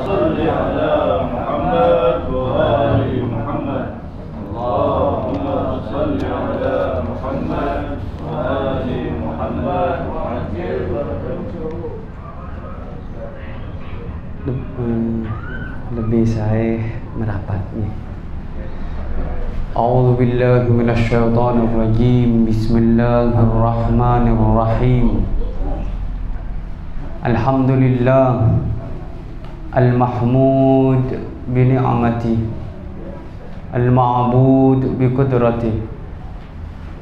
صل على محمد وآل محمد. اللهم صل على محمد وآل محمد وعجل بركاته. Lebih saya merapat ni. A'udzu billahi minasyaitonir rajim. Bismillahirrahmanirrahim. Alhamdulillah al-mahmud bi ni'mati, al-ma'bud bi qudrati,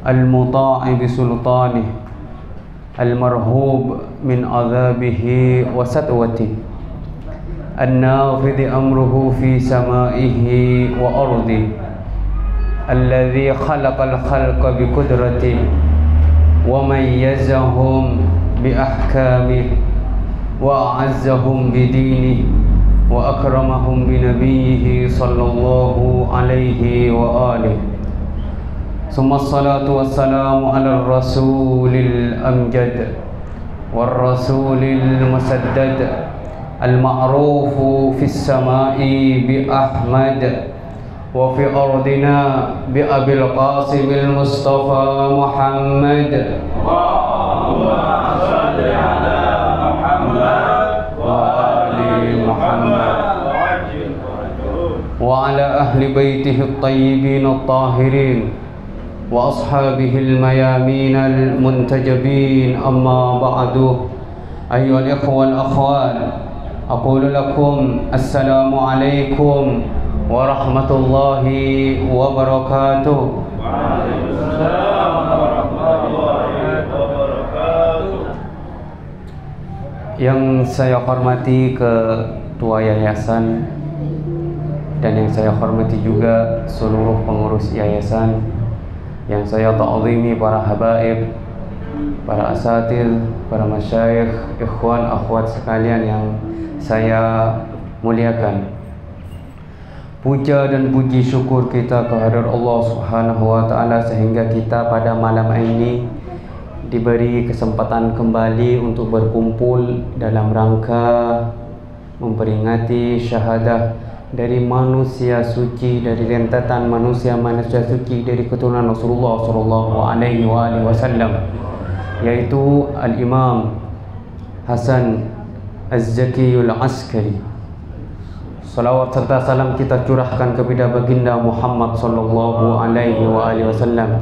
al-muta'i bi sultani, al-marhub min azabihi wa satwati, an-nafidhi amruhu fi samaihi wa ardi, alladhi khalaqal khalqa bi qudrati wa mayyazahum bi ahkamihi wa a'azzahum bi dinihi wa akramahum bi nabiyhi sallallahu alaihi wa alihi. Summa salatu wassalamu ala rasulil amjad war rasulil musaddad al-ma'rufu fis sama'i bi Ahmad wa fi ardina bi Abil Qasimil Mustafa Muhammad. Allahumma shalli ala Muhammad wa ali Muhammad wa ala ahli baitihi at-tayyibin at-tahirin wa ashabihi al-mayamin al-muntajabin. Amma ba'du. Ayyuhal ikhwal akhwat, aqulu lakum assalamu alaikum warahmatullahi wabarakatuh. Waalaikumsalam warahmatullahi wabarakatuh. Yang saya hormati Ketua Yayasan dan yang saya hormati juga seluruh pengurus yayasan, yang saya ta'zimi para habaib, para asatil, para masyayikh, ikhwan, akhwat sekalian yang saya muliakan. Puja dan puji syukur kita kehadirat Allah Subhanahu wa taala sehingga kita pada malam ini diberi kesempatan kembali untuk berkumpul dalam rangka memperingati syahadah dari manusia suci, dari rentetan manusia-manusia suci dari keturunan Rasulullah sallallahu alaihi wasallam, yaitu Al-Imam Hasan Az-Zakiyul Askari. Salawat serta salam kita curahkan kepada baginda Muhammad sallallahu alaihi wasallam,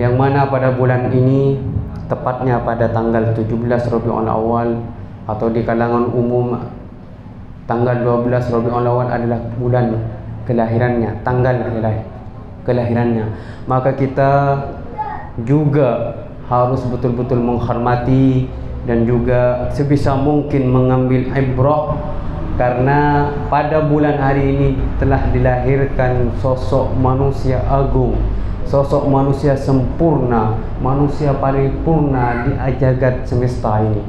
yang mana pada bulan ini, tepatnya pada tanggal 17 Rabiul Awal atau di kalangan umum tanggal 12 Rabiul Awal adalah bulan kelahirannya, tanggal kelahirannya. Maka kita juga harus betul-betul menghormati dan juga sebisa mungkin mengambil ibrah, karena pada bulan hari ini telah dilahirkan sosok manusia agung, sosok manusia sempurna, manusia paripurna di jagat semesta ini.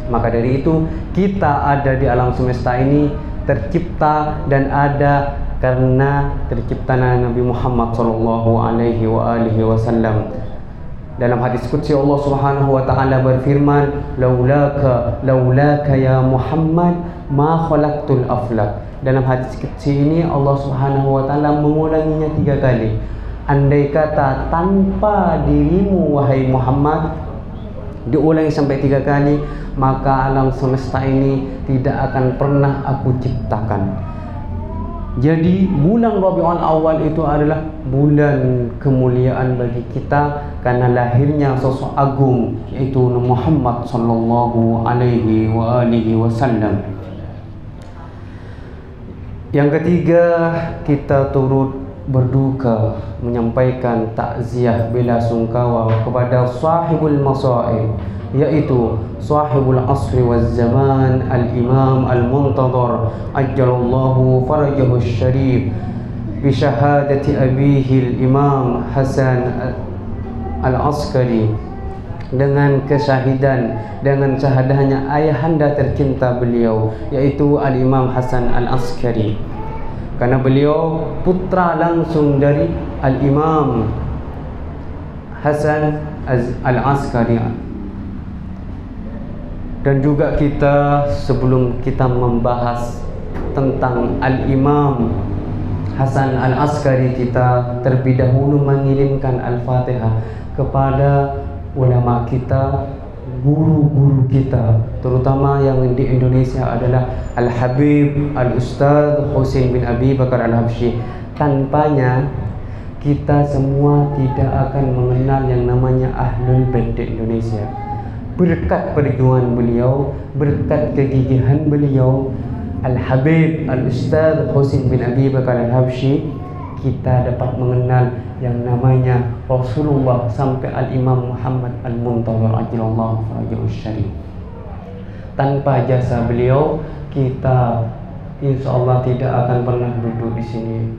Maka dari itu kita ada di alam semesta ini tercipta dan ada karena terciptanya Nabi Muhammad sallallahu alaihi wasallam. Dalam hadis qudsi Allah Subhanahu wa taala berfirman, laulaka ya Muhammad ma khalaqtul aflak. Dalam hadis qudsi ini Allah Subhanahu wa taala mengulanginya 3 kali. Andai kata tanpa dirimu wahai Muhammad, diulangi sampai 3 kali, maka alam semesta ini tidak akan pernah aku ciptakan. Jadi bulan Rabiul Awal itu adalah bulan kemuliaan bagi kita karena lahirnya sosok agung, yaitu Muhammad sallallahu alaihi wasallam. Yang ketiga, kita turut berduka menyampaikan takziah bela sungkawa kepada sahibul masaib, yaitu sahibul asri waz zaman, al-imam al-muntadhar ajjalallahu farajahu syarif bi syahadati abihi al-imam Hasan al-Askari, dengan kesyahidan, dengan syahadahnya ayahanda tercinta beliau, yaitu al-imam Hasan al-Askari, karena beliau putra langsung dari al-imam Hasan al-Askari. Dan juga kita sebelum kita membahas tentang Al-Imam Hasan Al-Askari, kita terlebih dahulu mengirimkan Al-Fatihah kepada ulama kita, guru-guru kita, terutama yang di Indonesia adalah Al-Habib Al-Ustadz Husain bin Abi Bakar Al-Habsyi. Tanpanya kita semua tidak akan mengenal yang namanya Ahlul Bait di Indonesia. Berkat perjuangan beliau, berkat kegigihan beliau, Al-Habib Al-Ustadz Husain bin Abi Bakar Al-Habsyi, kita dapat mengenal yang namanya Rasulullah sampai Al-Imam Muhammad Al-Muntadhar ajjallahu farajahu syarif. Tanpa jasa beliau, kita insya Allah tidak akan pernah duduk di sini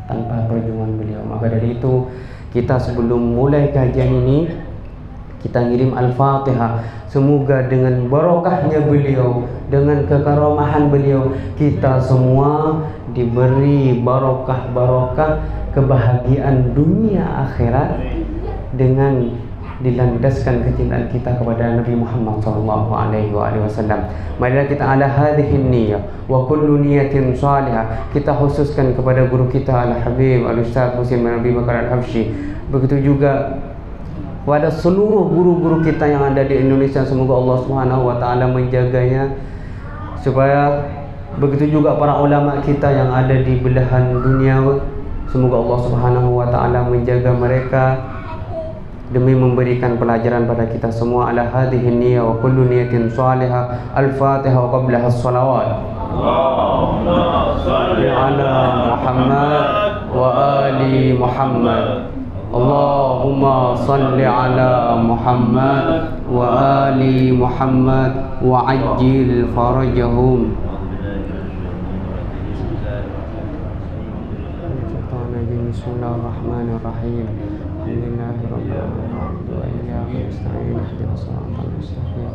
tanpa perjuangan beliau. Maka dari itu, kita sebelum mulai kajian ini, kita ngirim Al-Fatihah. Semoga dengan barokahnya beliau, dengan kekaramahan beliau, kita semua diberi barokah kebahagiaan dunia akhirat dengan dilandaskan kecintaan kita kepada Nabi Muhammad SAW. Marilah kita ala hadhihi niyyah wa kullu niyatin salihah, kita khususkan kepada guru kita Al-Habib Al-Ustadz Husain bin Abi Bakar Al-Habsyi. Begitu juga kepada seluruh guru-guru kita yang ada di Indonesia, semoga Allah Subhanahu wa taala menjaganya, supaya begitu juga para ulama kita yang ada di belahan dunia, semoga Allah Subhanahu wa taala menjaga mereka demi memberikan pelajaran pada kita semua. Ala hadhihi niyyah wa kullu niyatin salihah. Al-Fatihah wa qablaha as-salawat. Allahumma salli ala Muhammad wa ali Muhammad. Allahumma salli ala Muhammad wa ali Muhammad wa ajil farajahum. Bismillahirrahmanirrahim. Alhamdulillahirabbil alamin wa iyyaka nasta'in ihdinas siratal mustaqim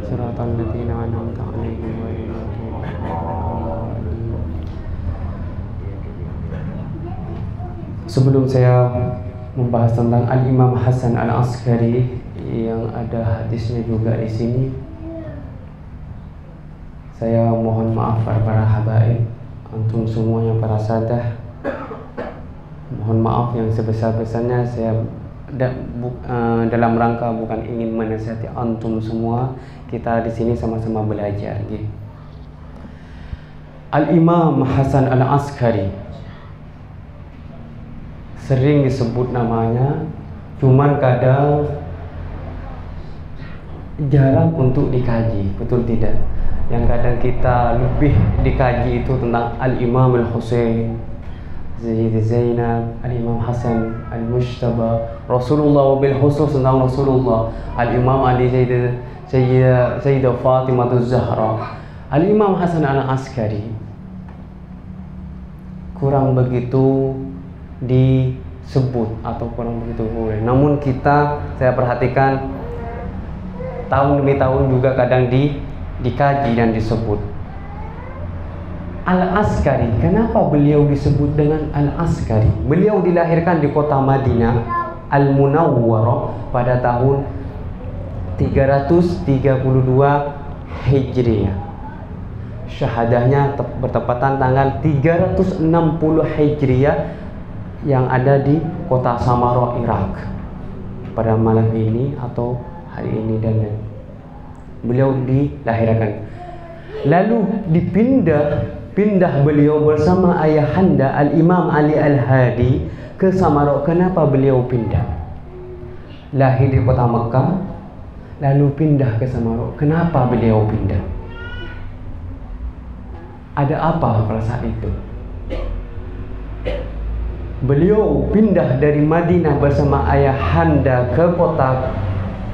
siratal ladzina an'amta 'alaihim ghairil maghdubi 'alaihim. Sebelum saya membahas tentang Al-Imam Hasan Al-Askari yang ada hadisnya juga di sini, saya mohon maaf para habaib, antum semua yang para sadah, mohon maaf yang sebesar-besarnya. Saya dalam rangka bukan ingin menasihati antum semua, kita di sini sama-sama belajar gitu. Al-Imam Hasan Al-Askari sering disebut namanya, cuman kadang jarang untuk dikaji, betul tidak? Yang kadang kita lebih dikaji itu tentang Al-Imam Al-Husain, Zainab, Al-Imam Hasan Al-Mujtaba, Rasulullah, wabil khusus tentang Rasulullah, Al-Imam Ali Sayyidah Fatimah Az-Zahra. Al-Imam Hasan Al-Askari kurang begitu disebut atau kurang begitu boleh. Namun saya perhatikan tahun demi tahun juga kadang dikaji dan disebut. Al-Askari, kenapa beliau disebut dengan Al-Askari? Beliau dilahirkan di kota Madinah Al-Munawwarah pada tahun 332 Hijriah. Syahadahnya bertepatan tanggal 360 Hijriah yang ada di kota Samarra, Irak pada malam ini atau hari ini, dan beliau dilahirkan. Lalu pindah beliau bersama ayahanda Al-Imam Ali Al-Hadi ke Samarra. Kenapa beliau pindah? Lahir di kota Mekah lalu pindah ke Samarra. Kenapa beliau pindah? Ada apa pada saat itu? Beliau pindah dari Madinah bersama ayahanda ke kota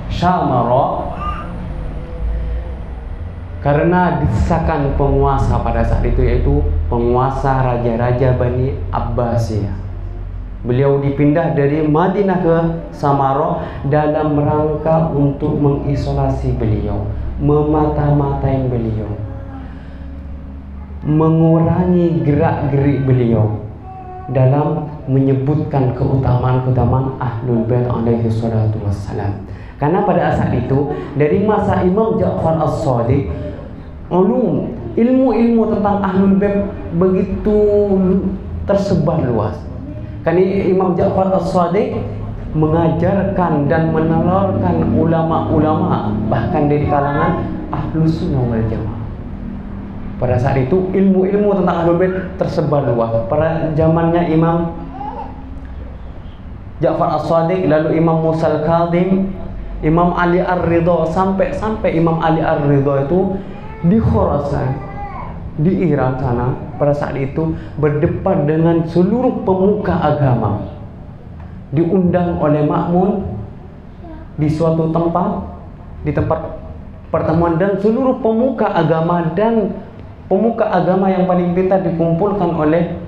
Samarra karena desakan penguasa pada saat itu, yaitu penguasa raja-raja Bani Abbasiyah. Beliau dipindah dari Madinah ke Samarra dalam rangka untuk mengisolasi beliau, memata-matain beliau, mengurangi gerak-gerik beliau dalam menyebutkan keutamaan-keutamaan Ahlul Bait alaihi salatu wassalam. Karena pada saat itu, dari masa Imam Ja'far As-Shadiq, ilmu tentang Ahlul Bait begitu tersebar luas. Kan Imam Ja'far As-Shadiq mengajarkan dan menelarkan ulama-ulama bahkan dari kalangan Ahlus Sunnah wal Jamaah. Pada saat itu ilmu tentang Ahlul Bait tersebar luas. Pada zamannya Imam Ja'far As-Shadiq, lalu Imam Musa Al-Kadhim, Imam Ali Ar-Ridha, sampai Imam Ali Ar-Ridha itu di Khurasan, di Iran sana pada saat itu berdepan dengan seluruh pemuka agama. Diundang oleh Ma'mun di suatu tempat, di tempat pertemuan, dan seluruh pemuka agama yang paling pintar dikumpulkan oleh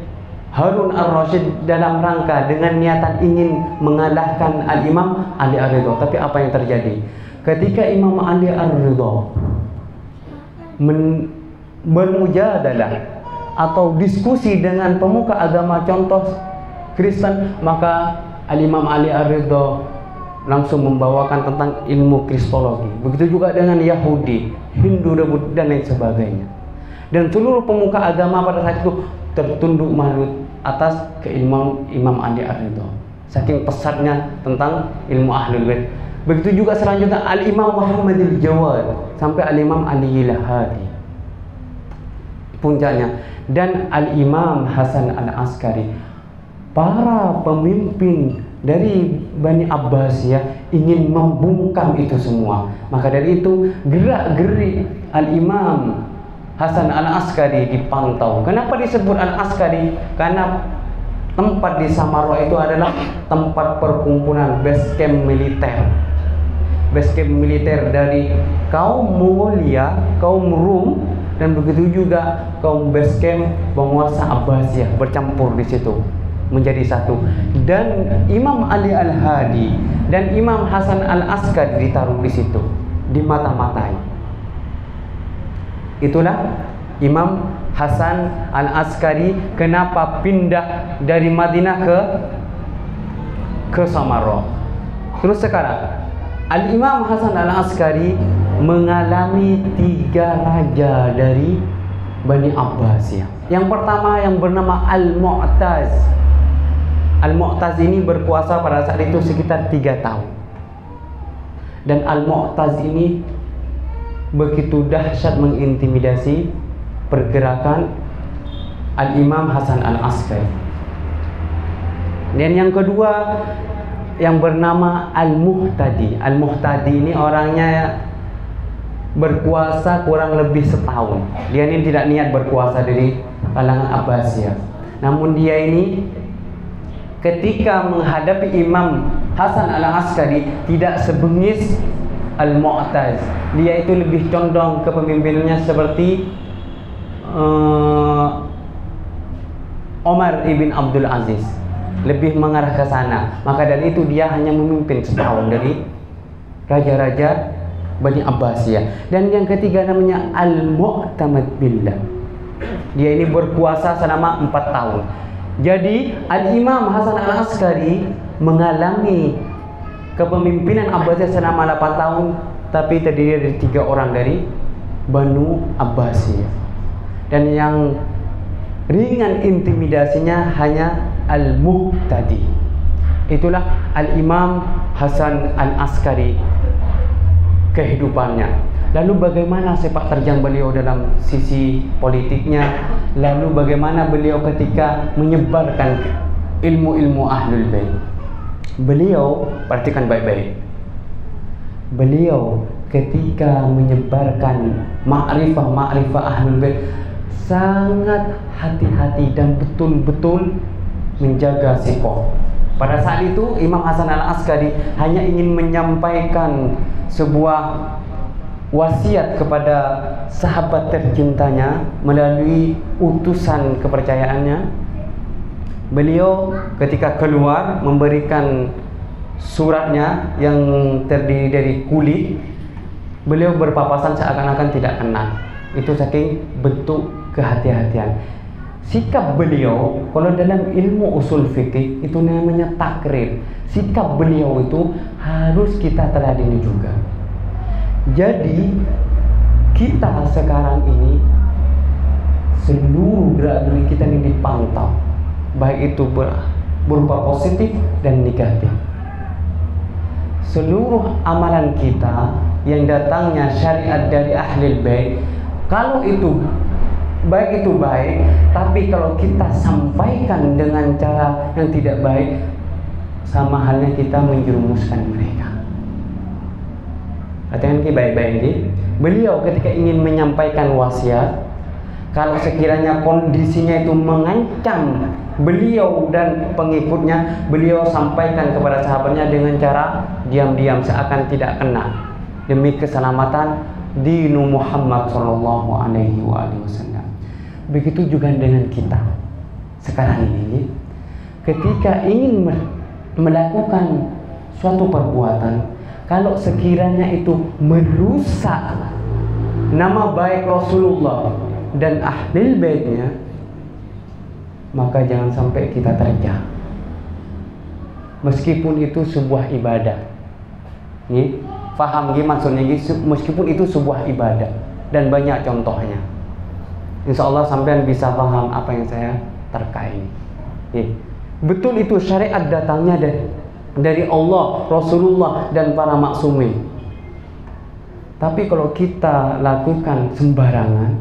Harun Ar-Rasyid dalam rangka dengan niatan ingin mengalahkan Al-Imam Ali Ar-Ridha. Tapi apa yang terjadi? Ketika Imam Ali Ar-Ridha bermujadalah atau diskusi dengan pemuka agama contoh Kristen, maka Al-Imam Ali Ar-Ridha langsung membawakan tentang ilmu kristologi. Begitu juga dengan Yahudi, Hindu, dan lain sebagainya. Dan seluruh pemuka agama pada saat itu tertunduk malu atas keilmuan Imam Ali Ar-Ridha. Saking pesatnya tentang ilmu Ahlul Bait. Begitu juga selanjutnya Al-Imam Muhammad Al-Jawad sampai Al-Imam Ali Al-Hadi. Puncaknya, dan Al-Imam Hasan Al-Askari. Para pemimpin dari Bani Abbasiyah ingin membungkam itu semua. Maka dari itu gerak-gerik Al-Imam Hasan Al-Askari dipantau. Kenapa disebut Al-Askari? Karena tempat di Samarwa itu adalah tempat perkumpulan base camp militer. Base camp militer dari kaum Mongolia, kaum Rum, dan begitu juga kaum base camp penguasa Abbasiyah bercampur di situ menjadi satu. Dan Imam Ali Al-Hadi dan Imam Hasan Al-Askari ditaruh di situ, dimata-matai. Itulah Imam Hasan Al-Askari kenapa pindah dari Madinah ke Samarra. Terus sekarang Al-Imam Hasan Al-Askari mengalami 3 raja dari Bani Abbasiyah. Yang pertama yang bernama Al-Mu'taz. Al-Mu'taz ini berkuasa pada saat itu sekitar 3 tahun. Dan Al-Mu'taz ini begitu dahsyat mengintimidasi pergerakan Al-Imam Hasan Al-Askari. Dan yang kedua yang bernama Al-Muhtadi. Al-Muhtadi ini orangnya berkuasa kurang lebih setahun. Dia ini tidak niat berkuasa dari kalangan Abbasiyah. Namun dia ini ketika menghadapi Imam Hasan Al-Askari tidak sebengis Al-Mu'taz. Dia itu lebih condong ke pemimpinannya seperti Omar ibn Abdul Aziz, lebih mengarah ke sana. Maka dari itu dia hanya memimpin setahun dari raja-raja Bani Abbasiyah. Dan yang ketiga namanya Al-Mu'tamad Billah. Dia ini berkuasa selama 4 tahun. Jadi Al-Imam Hasan Al-Askari mengalami kepemimpinan Abbasiyah selama 8 tahun, tapi terdiri dari 3 orang dari Banu Abbasiyah. Dan yang ringan intimidasinya hanya Al-Muhtadi. Itulah Al-Imam Hasan Al-Askari kehidupannya. Lalu bagaimana sepak terjang beliau dalam sisi politiknya? Lalu bagaimana beliau ketika menyebarkan ilmu-ilmu Ahlul Bait? Beliau, perhatikan baik-baik, beliau ketika menyebarkan ma'rifah Ahlul Bait sangat hati-hati dan betul-betul menjaga sikoh. Pada saat itu Imam Hasan Al-Askari hanya ingin menyampaikan sebuah wasiat kepada sahabat tercintanya melalui utusan kepercayaannya. Beliau ketika keluar memberikan suratnya yang terdiri dari kulit. Beliau berpapasan seakan-akan tidak kenal. Itu saking bentuk kehati-hatian. Sikap beliau, kalau dalam ilmu usul fikih itu namanya takrir. Sikap beliau itu harus kita teladani juga. Jadi kita sekarang ini seluruh gerak-gerik kita ini dipantau, baik itu berupa positif dan negatif. Seluruh amalan kita yang datangnya syariat dari ahlul bait, kalau itu baik, tapi kalau kita sampaikan dengan cara yang tidak baik, sama halnya kita menjerumuskan mereka. Perhatikan baik-baik ini. Beliau ketika ingin menyampaikan wasiat, kalau sekiranya kondisinya itu mengancam beliau dan pengikutnya, beliau sampaikan kepada sahabatnya dengan cara diam-diam, seakan tidak kena, demi keselamatan dinu Muhammad sallallahu alaihi wasallam. Begitu juga dengan kita sekarang ini, ketika ingin melakukan suatu perbuatan, kalau sekiranya itu merusak nama baik Rasulullah dan ahlul baitnya, maka jangan sampai kita terjang, meskipun itu sebuah ibadah. Nih, paham gini maksudnya? Meskipun itu sebuah ibadah, dan banyak contohnya. Insya Allah sampean bisa paham apa yang saya terka ini. Nih, betul itu syariat datangnya dari Allah, Rasulullah dan para maksumin. Tapi kalau kita lakukan sembarangan,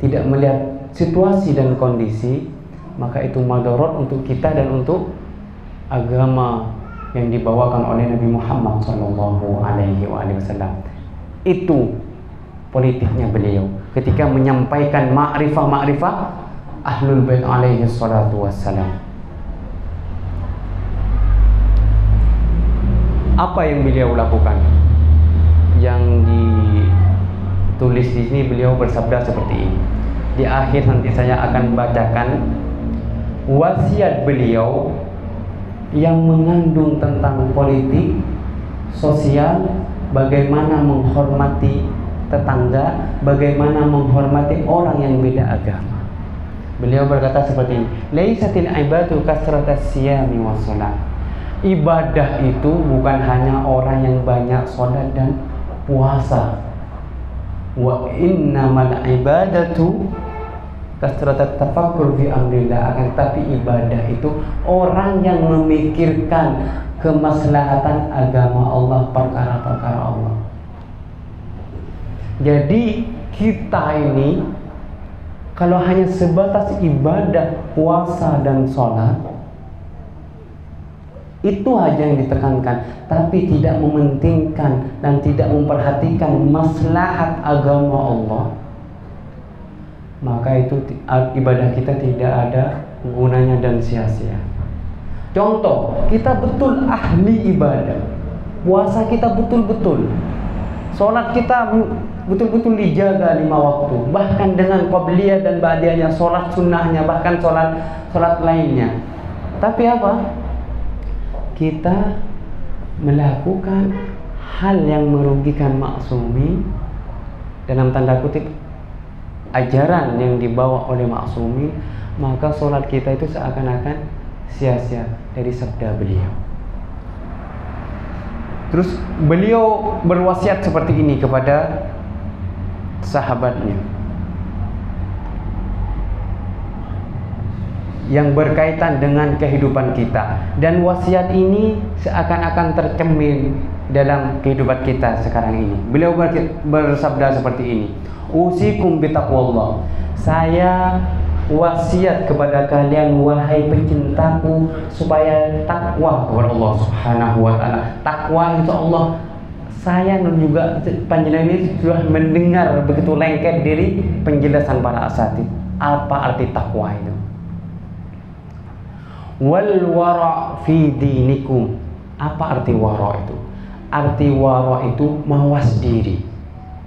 tidak melihat situasi dan kondisi, maka itu madarat untuk kita dan untuk agama yang dibawakan oleh Nabi Muhammad SAW. Itu politiknya beliau ketika menyampaikan ma'rifah ahlul bait alaihi salatu wassalam. Apa yang beliau lakukan? Yang ditulis di sini, beliau bersabda seperti ini. Di akhir nanti saya akan bacakan wasiat beliau yang mengandung tentang politik, sosial, bagaimana menghormati tetangga, bagaimana menghormati orang yang beda agama. Beliau berkata seperti ini, laisatil ibadu kasratas siyami was shalah. Ibadah itu bukan hanya orang yang banyak sholat dan puasa. Wa innamal ibadatu kasratat tafakkur fi amrillah. Akan tapi ibadah itu orang yang memikirkan kemaslahatan agama Allah, perkara-perkara Allah. Jadi kita ini kalau hanya sebatas ibadah, puasa dan sholat, itu aja yang ditekankan, tapi tidak mementingkan dan tidak memperhatikan maslahat agama Allah, maka itu ibadah kita tidak ada gunanya dan sia-sia. Contoh, kita betul ahli ibadah, puasa kita betul-betul, sholat kita betul-betul dijaga 5 waktu, bahkan dengan qabliyah dan ba'diyahnya, sholat sunnahnya, bahkan sholat lainnya. Tapi apa? Kita melakukan hal yang merugikan maksumi, dalam tanda kutip ajaran yang dibawa oleh maksumi, maka sholat kita itu seakan-akan sia-sia dari sabda beliau. Terus beliau berwasiat seperti ini kepada sahabatnya yang berkaitan dengan kehidupan kita, dan wasiat ini seakan-akan tercermin dalam kehidupan kita sekarang ini. Beliau bersabda seperti ini, usikum bitaqwallah. Saya wasiat kepada kalian wahai pecintaku supaya takwa kepada Allah Subhanahu wa taala. Takwa insyaallah saya dan juga panjenengan ini sudah mendengar begitu lengket dari penjelasan para asatid. Apa arti takwa itu? Wal wara fi dinikum. Apa arti wara itu? Arti wara itu mawas diri.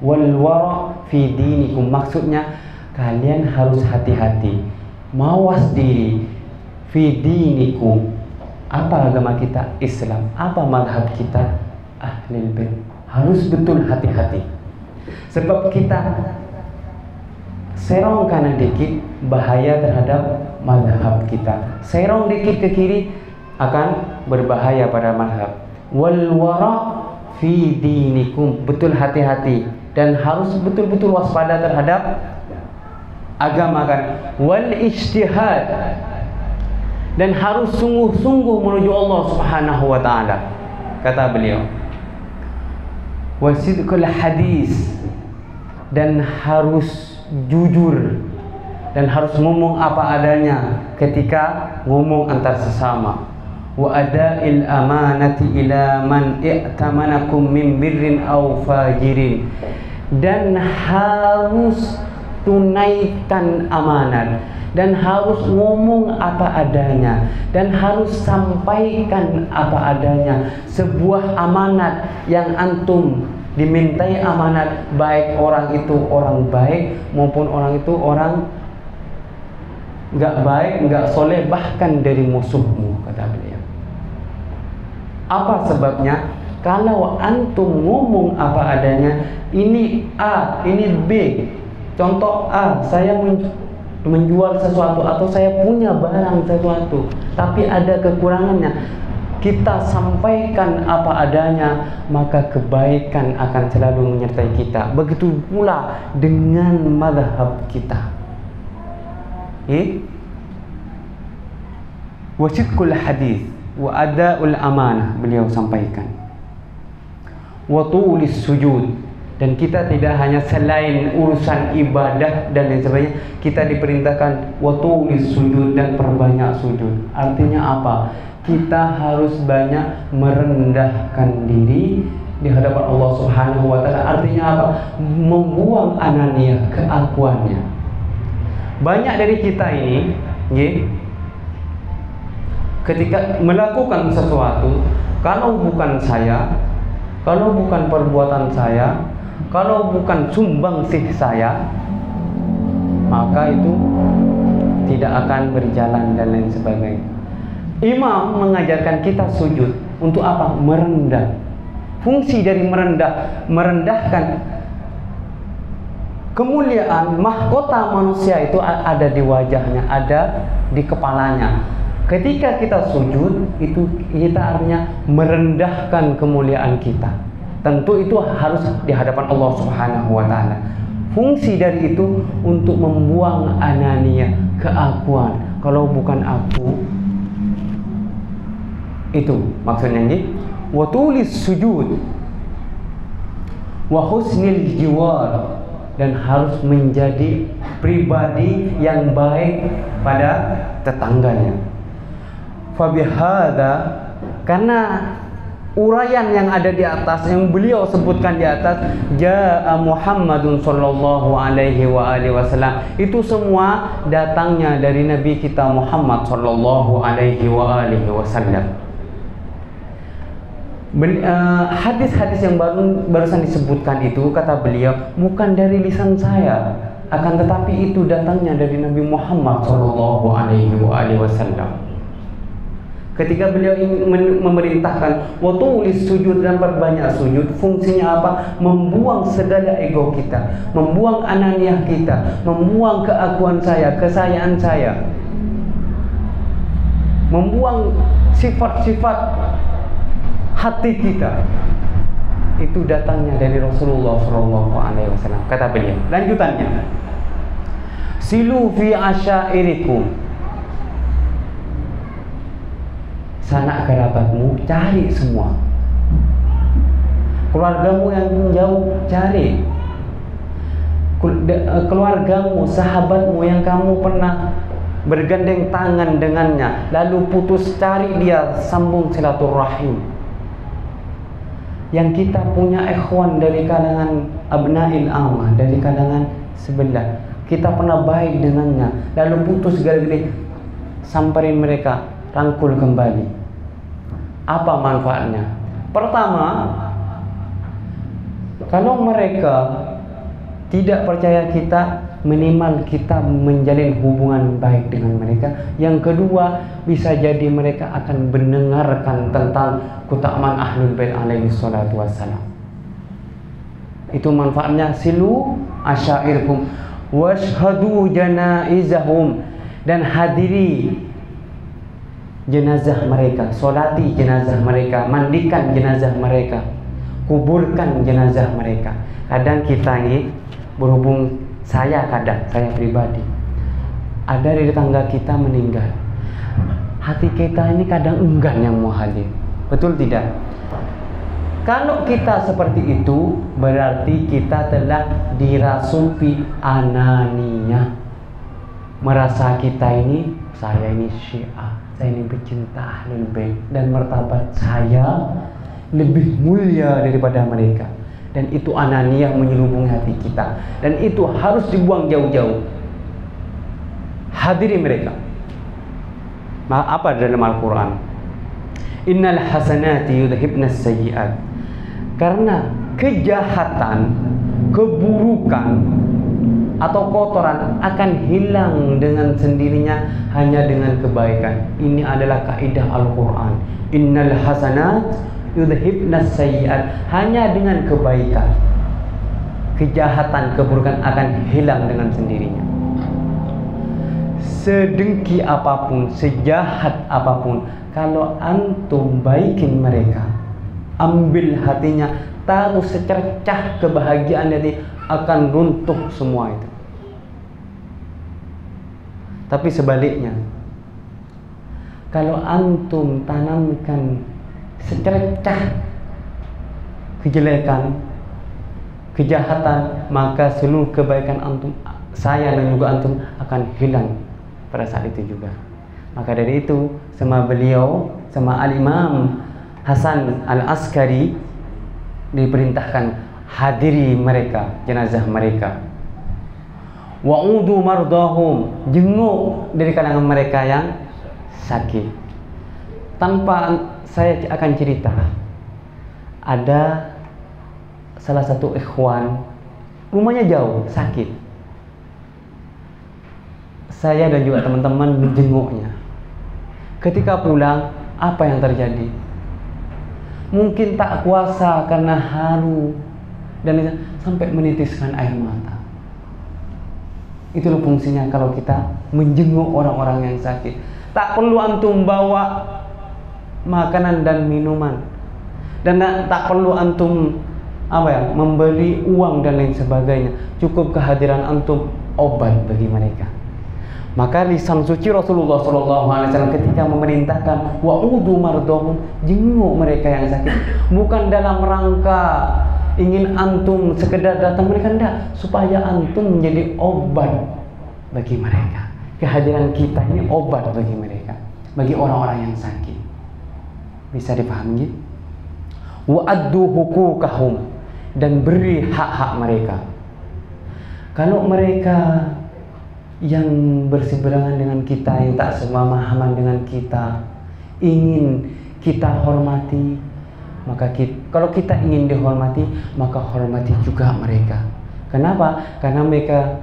Wal wara fi dinikum, maksudnya kalian harus hati-hati, mawas diri. Fi dinikum, apa agama kita? Islam. Apa mazhab kita? Ahlul bait. Harus betul hati-hati, sebab kita serong kanan dikit bahaya terhadap mazhab kita, serong dikit ke kiri akan berbahaya pada mazhab. Wal wara fi dinikum, betul hati-hati dan harus betul-betul waspada terhadap agama kan. Wal ijtihad, dan harus sungguh-sungguh menuju Allah Subhanahu wa taala. Kata beliau, wasidqul hadis, dan harus jujur dan harus ngomong apa adanya ketika ngomong antar sesama. Wa ada'il amanati ila man i'tamanakum min birrin aw fajirin, dan harus tunaikan amanat, dan harus ngomong apa adanya, dan harus sampaikan apa adanya. Sebuah amanat yang antum dimintai amanat, baik orang itu orang baik maupun orang itu orang nggak baik, nggak soleh, bahkan dari musuhmu, kata beliau. Apa sebabnya? Kalau antum ngomong apa adanya, ini A, ini B. Contoh A, saya menjual sesuatu atau saya punya barang sesuatu, tapi ada kekurangannya. Kita sampaikan apa adanya, maka kebaikan akan selalu menyertai kita. Begitu pula dengan mazhab kita. Wasidqul hadis wa ada'ul amanah, beliau sampaikan. Wa tulis sujud, dan kita tidak hanya selain urusan ibadah dan lain sebagainya, kita diperintahkan wa tulis sujud, dan perbanyak sujud. Artinya apa? Kita harus banyak merendahkan diri di hadapan Allah Subhanahu wa taala. Artinya apa? Membuang ananiyah, keakuannya. Banyak dari kita ini, ketika melakukan sesuatu, kalau bukan saya, kalau bukan perbuatan saya, kalau bukan sumbangsih saya, maka itu tidak akan berjalan dan lain sebagainya. Imam mengajarkan kita sujud untuk apa? Merendah. Fungsi dari merendahkan kemuliaan mahkota manusia itu ada di wajahnya, ada di kepalanya. Ketika kita sujud, itu kita artinya merendahkan kemuliaan kita. Tentu itu harus di hadapan Allah Subhanahu wa taala. Fungsi dari itu untuk membuang ananiyah, keakuan. Kalau bukan aku, itu maksudnya nggih. Wa tulis sujud wa husnil jiwar, dan harus menjadi pribadi yang baik pada tetangganya. Fabihada, karena uraian yang ada di atas, yang beliau sebutkan di atas, jaa Muhammadun sallallahu alaihi wa alihi wasallam, itu semua datangnya dari Nabi kita Muhammad sallallahu alaihi wa alihi wasallam. Hadis-hadis yang barusan disebutkan itu, kata beliau, bukan dari lisan saya, akan tetapi itu datangnya dari Nabi Muhammad sallallahu alaihi wa alihi wasallam. Ketika beliau memerintahkan wa tulis sujud, dan perbanyak sujud, fungsinya apa? Membuang segala ego kita, membuang ananiyah kita, membuang keakuan saya, kesayaan saya, membuang sifat-sifat hati kita. Itu datangnya dari Rasulullah SAW. Kata beliau, lanjutannya, silu fi asyairikum, sanak kerabatmu cari semua, keluargamu yang jauh cari, keluargamu, sahabatmu yang kamu pernah bergandeng tangan dengannya lalu putus, cari dia, sambung silaturahim. Yang kita punya ikhwan dari kalangan abnail amah, dari kalangan sebelah, kita pernah baik dengannya lalu putus gara-gara, samperin mereka, rangkul kembali. Apa manfaatnya? Pertama, kalau mereka tidak percaya kita, minimal kita menjalin hubungan baik dengan mereka. Yang kedua, bisa jadi mereka akan mendengarkan tentang keutamaan Ahlul Bait alaihi salatu wassalam. Itu manfaatnya. Silu asyairkum washhadu janaizahum, dan hadiri jenazah mereka, solati jenazah mereka, mandikan jenazah mereka. kuburkan jenazah mereka. Kadang kita ini, berhubung saya pribadi, ada dari tetangga kita meninggal, hati kita ini kadang enggan yang mau hadir. Betul tidak? Kalau kita seperti itu, berarti kita telah dirasuki anania. Merasa kita ini, saya ini Syiah, saya ini pecinta Ahlul Bait, dan martabat saya lebih mulia daripada mereka. Dan itu anania menyelubungi hati kita, dan itu harus dibuang jauh-jauh. Hadiri mereka. Apa dalam Al-Quran? Innal hasanati yudhibnas sayyi'at. Karena kejahatan, keburukan atau kotoran akan hilang dengan sendirinya hanya dengan kebaikan. Ini adalah kaidah Al-Quran. Innal hasanat yudhibnas sayyi'at. Hanya dengan kebaikan, kejahatan, keburukan akan hilang dengan sendirinya. Sedengki apapun, sejahat apapun, kalau antum baikin mereka, ambil hatinya, taruh secercah kebahagiaan hati, akan runtuh semua itu. Tapi sebaliknya, kalau antum tanamkan secercah kejelekan, kejahatan, maka seluruh kebaikan antum, saya dan juga antum akan hilang pada saat itu juga. Maka dari itu, sama beliau, sama Al-Imam Hasan Al-Askari diperintahkan hadiri mereka, jenazah mereka. Wa'udu mardahum, jenguk dari kalangan mereka yang sakit. Tanpa saya akan cerita, ada salah satu ikhwan, rumahnya jauh, sakit. Saya dan juga teman-teman menjenguknya. Ketika pulang, apa yang terjadi? Mungkin tak kuasa karena haru dan sampai menitiskan air mata. Itulah fungsinya kalau kita menjenguk orang-orang yang sakit. Tak perlu antum bawa makanan dan minuman, dan tak perlu antum memberi uang dan lain sebagainya. Cukup kehadiran antum obat bagi mereka. Maka lisan suci Rasulullah SAW ketika memerintahkan wa'udu mardahum, jenguk mereka yang sakit, bukan dalam rangka ingin antum sekedar datang mereka, enggak, supaya antum menjadi obat bagi mereka. Kehadiran kita ini obat bagi mereka, bagi orang-orang yang sakit. Bisa dipahami? Wa'addu hukukahum, dan beri hak-hak mereka. Kalau mereka yang berseberangan dengan kita, yang tak semahaman dengan kita, ingin kita hormati, maka kalau kita ingin dihormati, maka hormati juga mereka. Kenapa? Karena mereka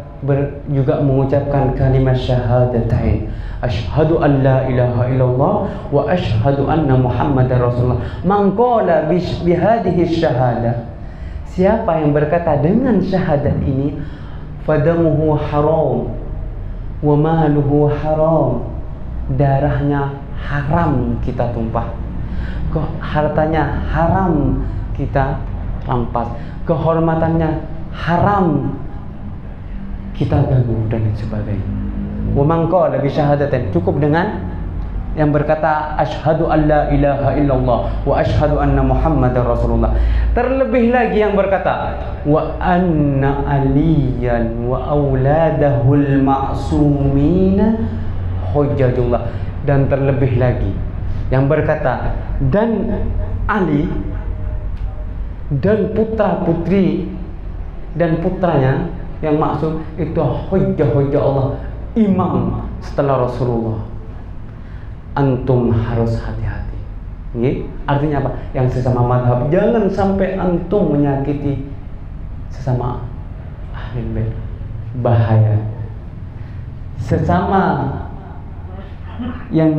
juga mengucapkan kalimat syahadatain, asyhadu an la ilaha illallah wa asyhadu anna muhammadar rasulullah. Man qala bihadhihi syahadah, siapa yang berkata dengan syahadat ini, fadamuhu haram wa maluhu haram, darahnya haram kita tumpah, hartanya haram kita rampas, kehormatannya haram kita ganggu dan lain sebagainya. Wa man qala bi syahadatin, cukup dengan yang berkata asyhadu an la ilaha illallah wa asyhadu anna muhammadar rasulullah. Terlebih lagi yang berkata wa anna aliyan wa auladahul ma'sumina hujjatullah, dan terlebih lagi yang berkata dan Ali dan putra-putri dan putranya yang maksum itu hujjah Allah, imam setelah Rasulullah. Antum harus hati-hati. Artinya apa? Yang sesama madhab, jangan sampai antum menyakiti sesama ahlul bait. Bahaya. Sesama yang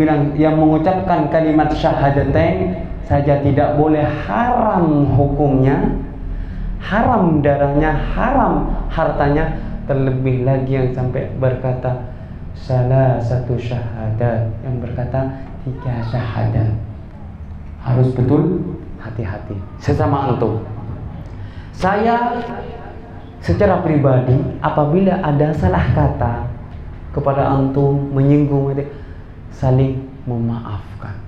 mengucapkan kalimat syahadatain saja tidak boleh, haram hukumnya, haram darahnya, haram hartanya, terlebih lagi yang sampai berkata salah satu syahadat, yang berkata 3 syahadat. Harus betul hati-hati sesama antum. Saya secara pribadi apabila ada salah kata kepada antum, menyinggung itu, saling memaafkan.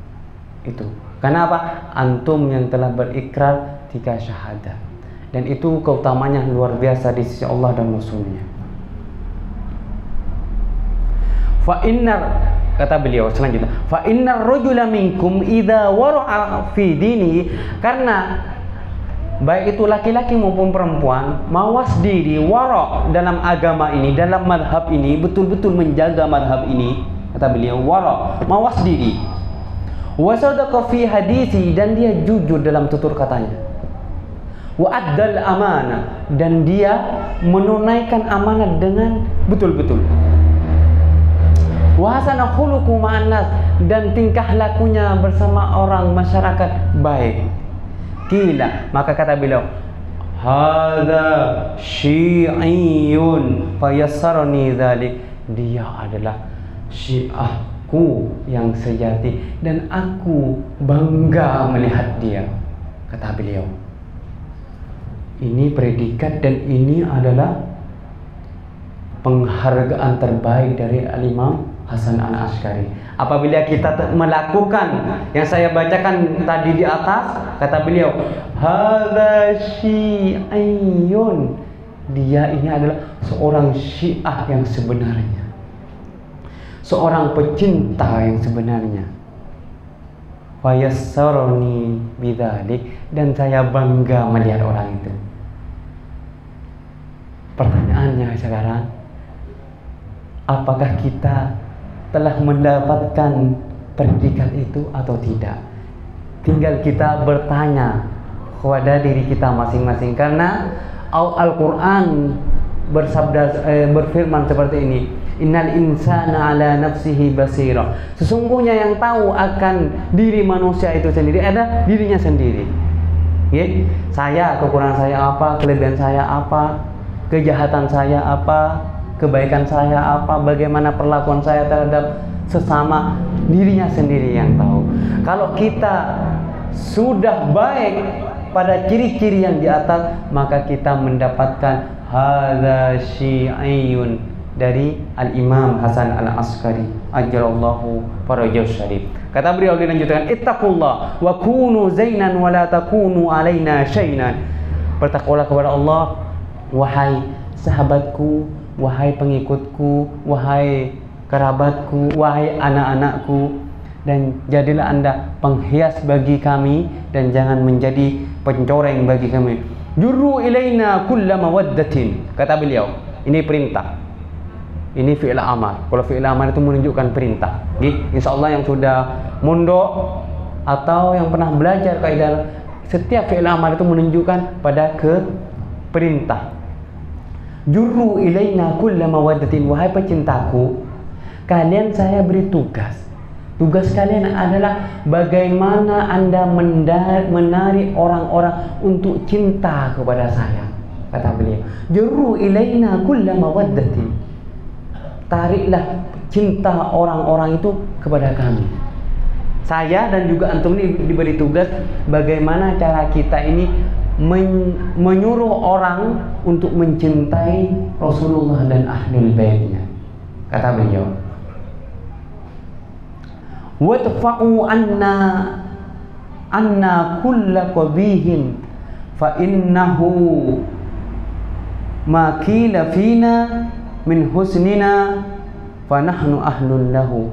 Itu. Karena apa? Antum yang telah berikrar 3 syahadat. Dan itu keutamanya luar biasa di sisi Allah dan Rasulnya. Fa innar, kata beliau selanjutnya, fa innar rajula minkum idza wara'a fi dini, karena baik itu laki-laki maupun perempuan mawas diri wara' dalam agama ini, dalam madhab ini, betul-betul menjaga madhab ini, kata beliau, wara' mawas diri, wa sadaqa fi hadisi, dan dia jujur dalam tutur katanya, wa addal amanah, dan dia menunaikan amanat dengan betul-betul, wa hasana khuluqu ma'an nas, dan tingkah lakunya bersama orang masyarakat baik. Kila, maka kata beliau, hadza syi'iyun fayassarni dzalik, dia adalah syiahku yang sejati dan aku bangga melihat dia, kata beliau. Ini predikat dan ini adalah penghargaan terbaik dari Al-Imam Hasan Al-Askari. Apabila kita melakukan yang saya bacakan tadi di atas, kata beliau, hadza syi'iyun, dia ini adalah seorang syiah yang sebenarnya, seorang pecinta yang sebenarnya. Fayassarni bidzalik, dan saya bangga melihat orang itu. Pertanyaannya sekarang, apakah kita telah mendapatkan predikat itu atau tidak? Tinggal kita bertanya kepada diri kita masing-masing, karena Al-Quran berfirman seperti ini, innal insana ala nafsihi basira, sesungguhnya yang tahu akan diri manusia itu sendiri ada dirinya sendiri. Saya, kekurangan saya apa, kelebihan saya apa, kejahatan saya apa, kebaikan saya apa, bagaimana perlakuan saya terhadap sesama, dirinya sendiri yang tahu. Kalau kita sudah baik pada ciri-ciri yang di atas, maka kita mendapatkan hadza syi'iyun dari Al-Imam Hasan Al-Askari ajjalallahu farajahu syarif. Kata beliau dilanjutkan, ittaqullah wa kunu zainan wa la takunu alaina syainan. Bertakwalah kepada Allah, wahai sahabatku, wahai pengikutku, wahai kerabatku, wahai anak-anakku, dan jadilah Anda penghias bagi kami dan jangan menjadi pencoreng bagi kami. Jurru ilaina kulla mawaddatin, kata beliau. Ini perintah, ini fi'il amar. Kalau fi'il amar itu menunjukkan perintah. Insyaallah yang sudah mondok atau yang pernah belajar kaidah, setiap fi'il amar itu menunjukkan pada perintah. Jurru ilaina kulla mawaddatin, wahai pecintaku, kalian saya beri tugas. Tugas kalian adalah bagaimana Anda menarik orang-orang untuk cinta kepada saya, kata beliau. Jurru ilaina kulla mawaddatin, tariklah cinta orang-orang itu kepada kami. Saya dan juga antum ini diberi tugas bagaimana cara kita ini menyuruh orang untuk mencintai Rasulullah dan ahlul baitnya, kata beliau. Wadfa'u anna kulla qabihin fa innahu ma qila fina min husnina fa nahnu ahlun lahu.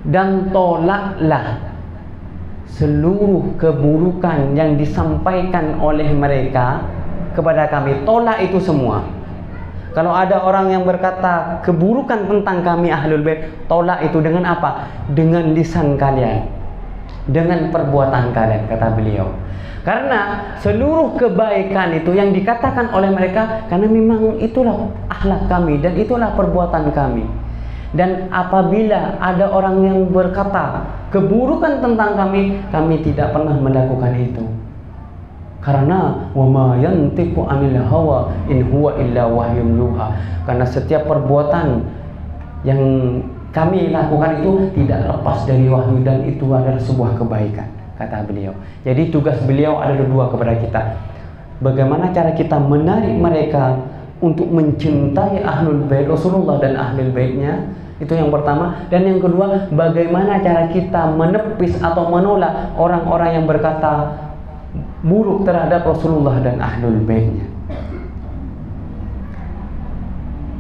Dan tolaklah seluruh keburukan yang disampaikan oleh mereka kepada kami. Tolak itu semua. Kalau ada orang yang berkata keburukan tentang kami ahlul bait, tolak itu dengan apa? Dengan lisan kalian, dengan perbuatan kalian, kata beliau. Karena seluruh kebaikan itu yang dikatakan oleh mereka, karena memang itulah akhlak kami dan itulah perbuatan kami. Dan apabila ada orang yang berkata keburukan tentang kami, kami tidak pernah melakukan itu. Karena wa ma yantiqu 'anil hawa in huwa illa wahyun yuha. Karena setiap perbuatan yang kami lakukan itu tidak lepas dari wahyu dan itu adalah sebuah kebaikan, kata beliau. Jadi tugas beliau ada dua kepada kita. Bagaimana cara kita menarik mereka untuk mencintai ahlul bait Rasulullah dan ahlul baitnya, itu yang pertama. Dan yang kedua, bagaimana cara kita menepis atau menolak orang-orang yang berkata buruk terhadap Rasulullah dan ahlul baitnya.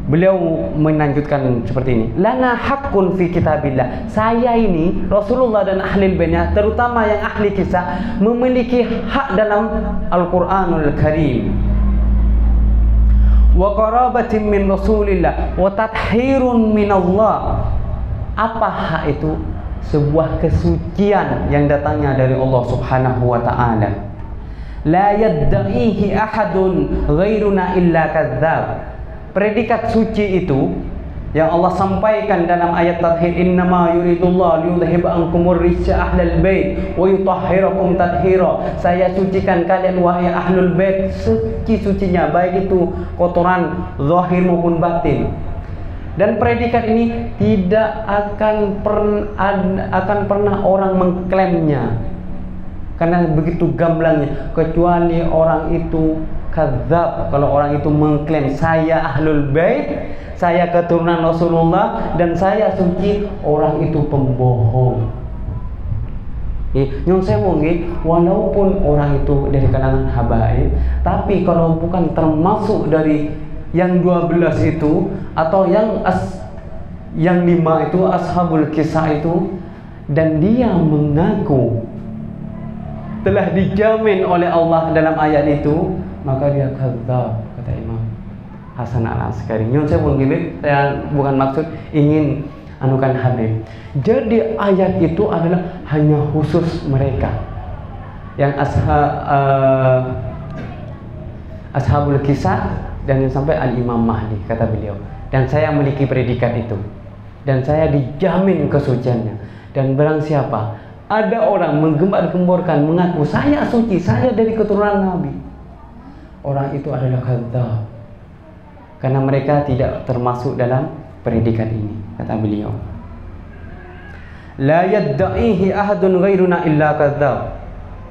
Beliau melanjutkan seperti ini. Lana haqqun fi kitabillah. Saya ini, Rasulullah dan ahli baitnya, terutama yang ahli kisah, memiliki hak dalam Al-Qur'anul Karim. Wa qarabatin min Rasulillah wa tathhirun min Allah. Apa hak itu? Sebuah kesucian yang datangnya dari Allah Subhanahu wa taala. La yadda'ihi ahadun ghairuna illa kadzdzab. Predikat suci itu yang Allah sampaikan dalam ayat tathhir, innama yuridullah liyudhhiba ankumur rijsa ahlal bait wa yutahhirakum tathhira. Saya sucikan kalian wahai ahlul bait suci-sucinya, baik itu kotoran zahir maupun batin. Dan predikat ini tidak akan pernah orang mengklaimnya, karena begitu gamblangnya, kecuali orang itu kadzab. Kalau orang itu mengklaim saya ahlul bait, saya keturunan Rasulullah dan saya suci, orang itu pembohong. Nyong sewu nggih, walaupun orang itu dari kalangan habaib, tapi kalau bukan termasuk dari yang 12 itu atau yang 5 itu ashabul kisah itu, dan dia mengaku telah dijamin oleh Allah dalam ayat itu, maka dia kadzab, kata Imam Hasan Al-Askari. Nyon saya bukan maksud ingin anukan Habib. Jadi ayat itu adalah hanya khusus mereka yang ashabul kisah dan yang sampai Al-Imam Mahdi, kata beliau. Dan saya memiliki predikat itu dan saya dijamin kesuciannya. Dan barang siapa ada orang menggembar-gemborkan mengaku saya suci, saya dari keturunan Nabi, orang itu adalah kadzab, karena mereka tidak termasuk dalam predikat ini, kata beliau. La yadda'ihi ahadun ghairuna illa kadzab.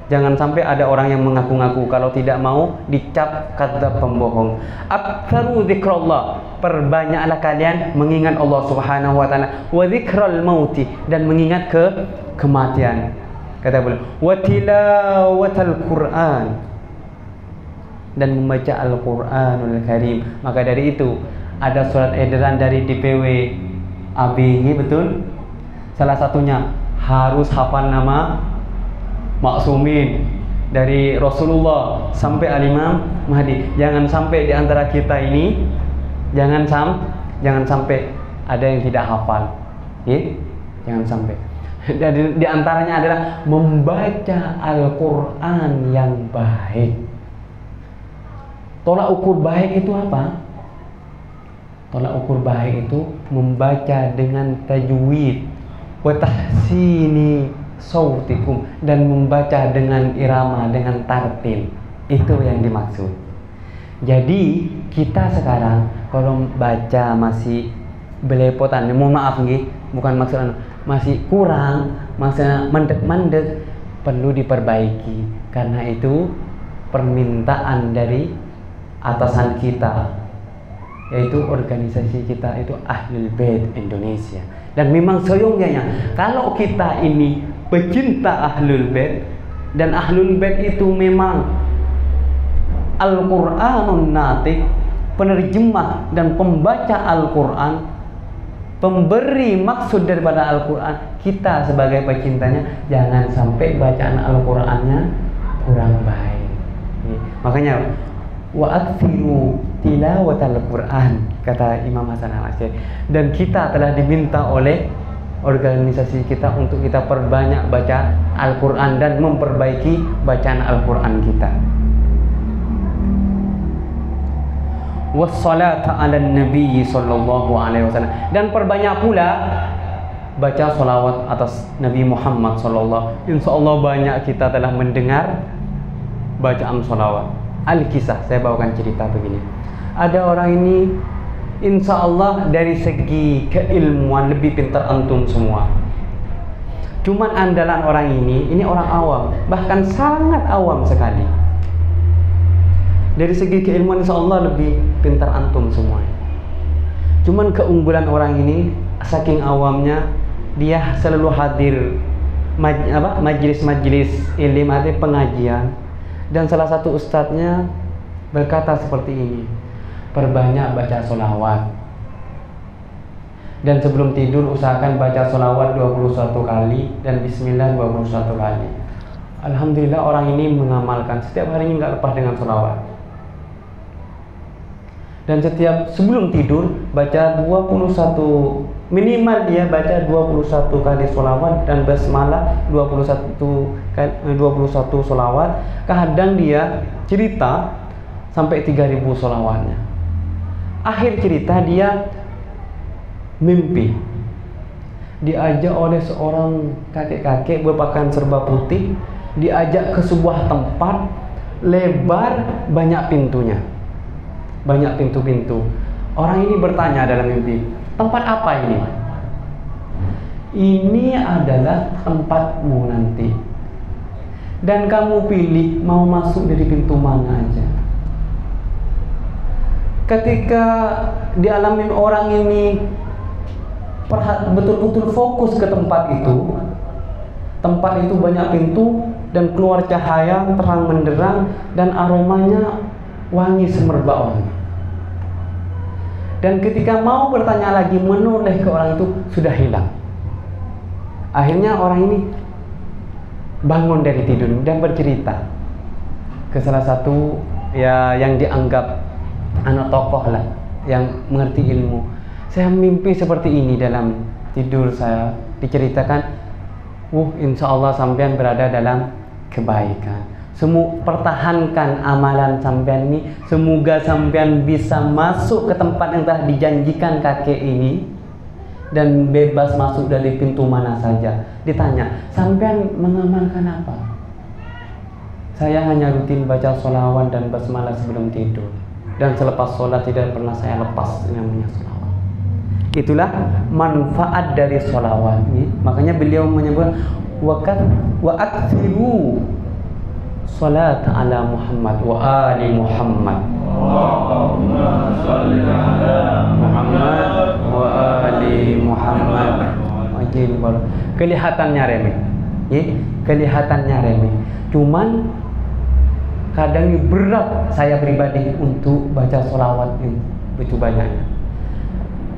Jangan sampai ada orang yang mengaku-ngaku, kalau tidak mau dicap kadzab, pembohong. Aktsaru dzikrullah, perbanyaklah kalian mengingat Allah Subhanahu wa taala, wa dzikral mauti, dan mengingat kematian. Kata beliau, wa tilawatal Qur'an, dan membaca Al-Qur'anul Karim. Maka dari itu ada surat edaran dari DPW ABG, betul? Salah satunya harus hafal nama maksumin dari Rasulullah sampai Al-Imam Mahdi. Jangan sampai di antara kita ini jangan sampai ada yang tidak hafal. Jangan sampai. Dan di antaranya adalah membaca Al-Qur'an yang baik. Tolak ukur baik itu apa? Tolak ukur baik itu membaca dengan tajwid, wa tahsini sautikum, dan membaca dengan irama, dengan tartil. Itu yang dimaksud. Jadi kita sekarang kalau baca masih belepotan, mohon maaf nggih, bukan maksud masih kurang, maksudnya mandek-mandek, perlu diperbaiki. Karena itu permintaan dari atasan kita, yaitu organisasi kita itu Ahlul Bait Indonesia. Dan memang seyoganya kalau kita ini pecinta Ahlul Bait, dan Ahlul Bait itu memang Al-Qur'anun Natiq, penerjemah dan pembaca Al-Qur'an, pemberi maksud daripada Al-Qur'an, kita sebagai pecintanya jangan sampai bacaan Al-Qur'annya kurang baik. Makanya wa aktsiru tilawatal Qur'an, kata Imam Hasan Al-Asy'ari. Dan kita telah diminta oleh organisasi kita untuk kita perbanyak baca Al-Qur'an dan memperbaiki bacaan Al-Qur'an kita. Wassalatu 'alan nabi sallallahu alaihi wasallam, dan perbanyak pula baca salawat atas Nabi Muhammad sallallahu. Insyaallah banyak kita telah mendengar bacaan salawat. Al-Kisah, saya bawakan cerita begini. Ada orang ini insya Allah dari segi keilmuan lebih pintar antum semua. Cuman andalan orang ini orang awam, bahkan sangat awam sekali. Dari segi keilmuan insya Allah lebih pintar antum semuanya. Cuman keunggulan orang ini saking awamnya, dia selalu hadir majelis-majelis ilmu atau pengajian, dan salah satu ustadznya berkata seperti ini, perbanyak baca sholawat, dan sebelum tidur usahakan baca sholawat 21 kali dan bismillah 21 kali. Alhamdulillah orang ini mengamalkan, setiap harinya nggak lepas dengan sholawat. Dan setiap sebelum tidur baca 21, minimal dia baca 21 kali sholawat dan basmalah 21 sholawat. Kadang dia cerita sampai 3000 sholawatnya. Akhir cerita dia mimpi diajak oleh seorang kakek-kakek berpakaian serba putih, diajak ke sebuah tempat lebar, banyak pintunya, banyak pintu-pintu. Orang ini bertanya dalam mimpi, tempat apa ini? Ini adalah tempatmu nanti, dan kamu pilih mau masuk dari pintu mana aja. Ketika dialami orang ini betul-betul fokus ke tempat itu banyak pintu dan keluar cahaya terang menderang dan aromanya wangi semerbak wangi. Dan ketika mau bertanya lagi, menoleh ke orang itu, sudah hilang. Akhirnya orang ini bangun dari tidur dan bercerita ke salah satu yang dianggap anak tokoh lah yang mengerti ilmu. Saya mimpi seperti ini dalam tidur saya, diceritakan, insya Allah sampean berada dalam kebaikan. Pertahankan amalan sampean ini, semoga sampean bisa masuk ke tempat yang telah dijanjikan kakek ini dan bebas masuk dari pintu mana saja. Ditanya, sampean mengamalkan apa? Saya hanya rutin baca sholawat dan basmalah sebelum tidur, dan selepas sholat tidak pernah saya lepas namanya sholawat. Itulah manfaat dari sholawat. Makanya beliau menyebut wa aktsiru salat ala Muhammad wa ali Muhammad. Allahumma shalli ala Muhammad wa ali Muhammad. Kelihatannya remeh, kelihatannya remeh. Cuman kadang berat saya pribadi untuk baca sholawat ini begitu banyaknya.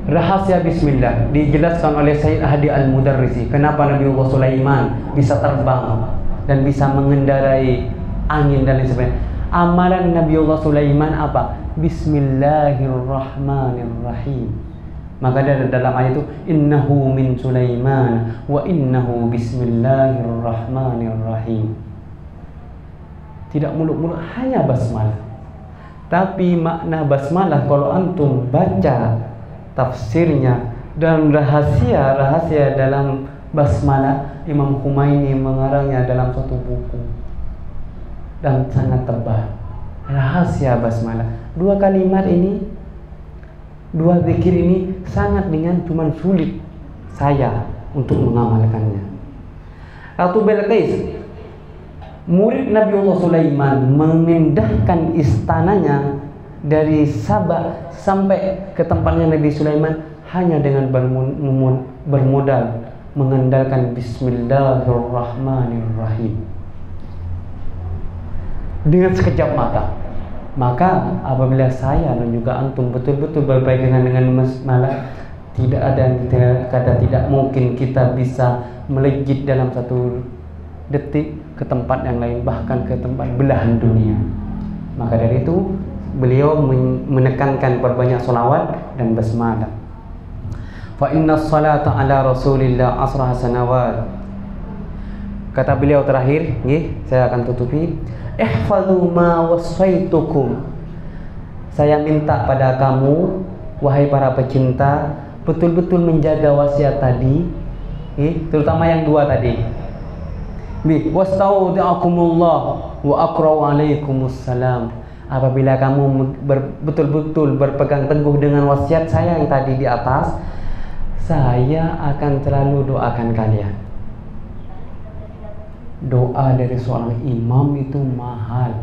Rahasia bismillah dijelaskan oleh Sayyid Hadi Al-Mudarrisi. Kenapa Nabiullah Sulaiman bisa terbang dan bisa mengendarai angin dan lain sebagainya. Amalan Nabiullah Sulaiman apa? Bismillahirrahmanirrahim. Maka dalam ayat itu, innahu min Sulaiman wa innahu bismillahirrahmanirrahim. Tidak muluk-muluk, hanya basmalah. Tapi makna basmalah kalau antum baca tafsirnya dan rahasia dalam basmalah, Imam Khumaini mengarangnya dalam suatu buku dan sangat tebal. Rahasia basmalah, dua kalimat ini, dua zikir ini sangat ringan, cuman sulit saya untuk mengamalkannya. Ratu Belqis, murid Nabiullah Sulaiman, memindahkan istananya dari Sabah sampai ke tempatnya Nabi Sulaiman hanya dengan bermodal mengandalkan Bismillahirrahmanirrahim dengan sekejap mata. Maka apabila saya dan juga antum betul-betul berpegangan dengan basmalah, tidak ada kata tidak mungkin kita bisa melejit dalam satu detik ke tempat yang lain, bahkan ke tempat belahan dunia. Maka dari itu beliau menekankan perbanyak sholawat dan basmalah. Fa inna salata ala Rasulillah asrah sanawat. Kata beliau terakhir, saya akan tutupi. Ihfazu ma wasaitukum. Saya minta pada kamu, wahai para pecinta, betul-betul menjaga wasiat tadi, terutama yang dua tadi. Wastaudi'akumullah wa aqra'u alaikumussalam. Apabila kamu betul-betul berpegang teguh dengan wasiat saya yang tadi di atas, saya akan selalu doakan kalian. Doa dari seorang imam itu mahal.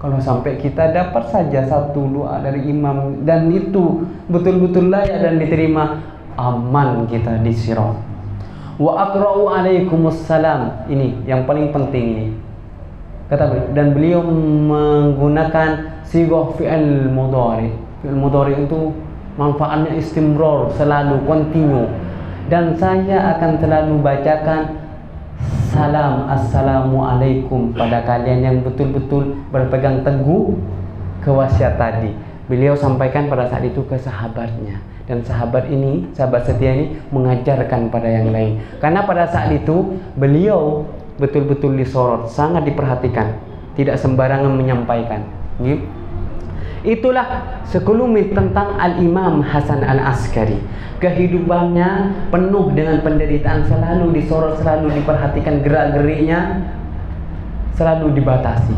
Kalau sampai kita dapat saja satu doa dari imam dan itu betul-betul layak dan diterima, aman kita di sirat. Wa aqra'u alaikumussalam, ini yang paling penting ini. Kata beliau, dan beliau menggunakan sighah fi'il mudhari. Fi'il mudhari itu manfaatnya istimrar, selalu kontinu. Dan saya akan selalu bacakan salam, assalamualaikum pada kalian yang betul-betul berpegang teguh kewasiat tadi. Beliau sampaikan pada saat itu ke sahabatnya, dan sahabat ini, sahabat setia ini mengajarkan pada yang lain. Karena pada saat itu beliau betul-betul disorot, sangat diperhatikan, tidak sembarangan menyampaikan. Itulah sekelumit tentang Al-Imam Hasan Al-Askari. Kehidupannya penuh dengan penderitaan, selalu disorot, selalu diperhatikan, gerak-geriknya selalu dibatasi.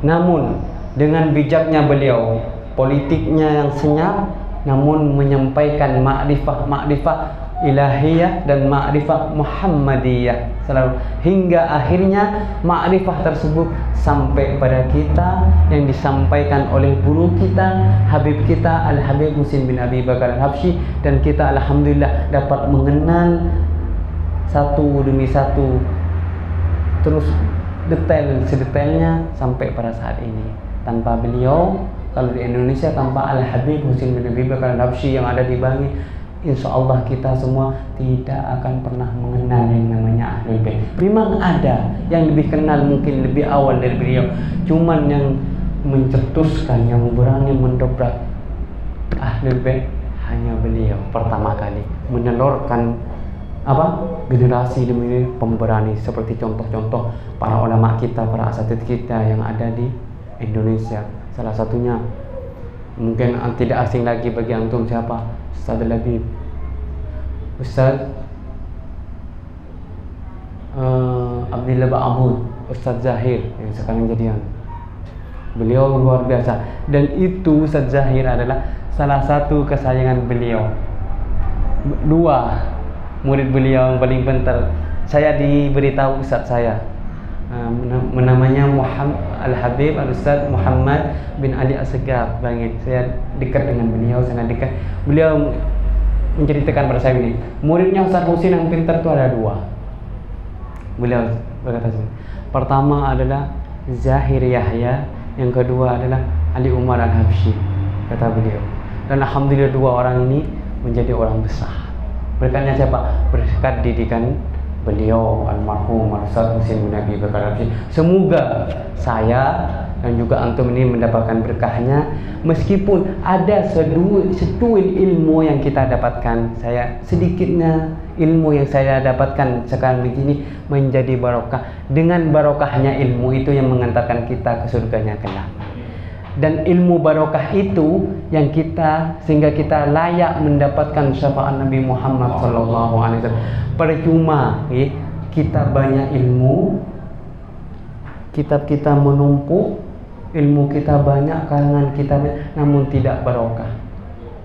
Namun dengan bijaknya beliau, politiknya yang senyap, namun menyampaikan makrifah ilahiyah dan makrifah Muhammadiyah selalu, hingga akhirnya makrifah tersebut sampai pada kita yang disampaikan oleh guru kita, Habib kita Al-Habib Muslim bin Abi Bakar Al-Habsyi, dan kita alhamdulillah dapat mengenal satu demi satu terus sedetailnya sampai pada saat ini. Tanpa beliau, kalau di Indonesia tanpa Al-Habib Muslim bin Abi Bakar Al-Habsyi yang ada di Bangi, insya Allah kita semua tidak akan pernah mengenal yang namanya Ahlul Bait. Memang ada yang lebih kenal, mungkin lebih awal dari beliau, cuman yang mencetuskan, yang berani mendobrak Ahlul Bait hanya beliau pertama kali, menelurkan generasi demi pemberani seperti contoh-contoh para ulama kita, para asatidz kita yang ada di Indonesia. Salah satunya mungkin tidak asing lagi bagi antum, siapa? Ustaz Labib, Ustaz Abdillah Ba'amud, Ustaz Zahir yang sekarang jadian. Beliau luar biasa, dan itu Ustaz Zahir adalah salah satu kesayangan beliau. Dua murid beliau yang paling pintar, saya diberitahu Ustaz saya namanya Al-Habib Al-Ustaz Muhammad bin Ali As-Segaf Bangit. Saya dekat dengan beliau, sangat dekat. Beliau menceritakan pada saya ini, muridnya Ustaz Husin yang pintar itu ada dua. Beliau berkata, pertama adalah Zahir Yahya, yang kedua adalah Ali Umar Al-Habsyi, kata beliau. Dan alhamdulillah dua orang ini menjadi orang besar. Berkatnya siapa? Berkat didikan beliau almarhum Ustaz Husin bin Abi Bakar Al-Habsyi. Semoga saya dan juga antum ini mendapatkan berkahnya, meskipun ada setuil ilmu yang kita dapatkan. Saya sedikitnya ilmu yang saya dapatkan sekarang begini menjadi barokah. Dengan barokahnya ilmu itu yang mengantarkan kita ke surganya kelak. Dan ilmu barokah itu yang sehingga kita layak mendapatkan syafaat Nabi Muhammad SAW. Percuma kita banyak ilmu, kitab kita menumpuk, ilmu kita banyak, karangan kita banyak, namun tidak barokah,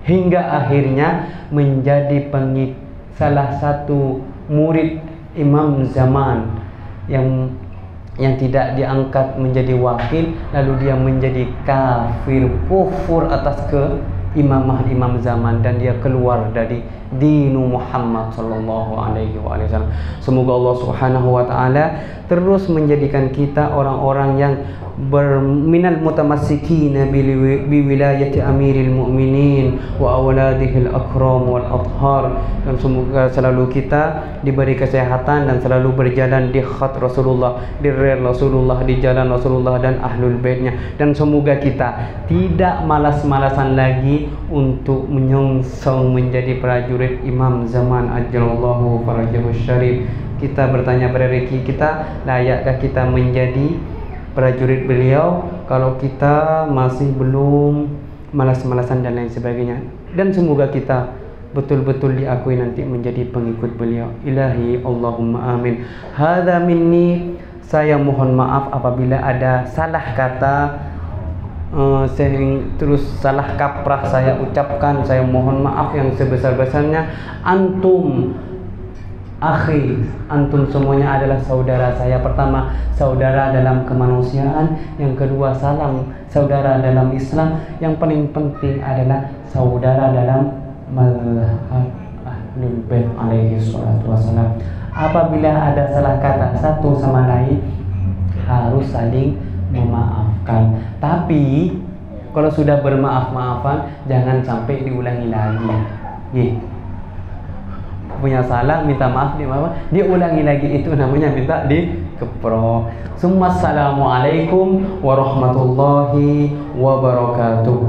hingga akhirnya menjadi salah satu murid Imam Zaman yang tidak diangkat menjadi wakil, lalu dia menjadi kafir, kufur atas keimamah Imam Zaman, dan dia keluar dari dinu Muhammad sallallahu alaihi wasallam. Semoga Allah Subhanahu wa taala terus menjadikan kita orang-orang yang minal mutamassikin bi wilayati amiril mu'minin wa awladihil akram wal athhar, dan semoga selalu kita diberi kesehatan dan selalu berjalan di khat Rasulullah, di rel Rasulullah, di jalan Rasulullah dan ahlul baitnya, dan semoga kita tidak malas-malasan lagi untuk menyongsong menjadi prajurit Imam Zaman ajjalallahu farajahu syarif. Kita bertanya pada diri kita, layakkah kita menjadi prajurit beliau kalau kita masih belum malas-malasan dan lain sebagainya. Dan semoga kita betul-betul diakui nanti menjadi pengikut beliau. Ilahi Allahumma amin. Hadza minni, saya mohon maaf apabila ada salah kata, terus salah kaprah saya ucapkan. Saya mohon maaf yang sebesar-besarnya. Antum akhi, antum semuanya adalah saudara saya. Pertama, saudara dalam kemanusiaan. Yang kedua, saudara dalam Islam. Yang paling penting adalah saudara dalam mazhab Ahlul Bait alaihi salatu wassalam. Apabila ada salah kata satu sama lain, harus saling memaafkan. Tapi kalau sudah bermaaf-maafan, jangan sampai diulangi lagi. Punya salah, minta maaf, dia ulangi lagi, itu namanya minta dikeprok. Assalamualaikum warahmatullahi wabarakatuh.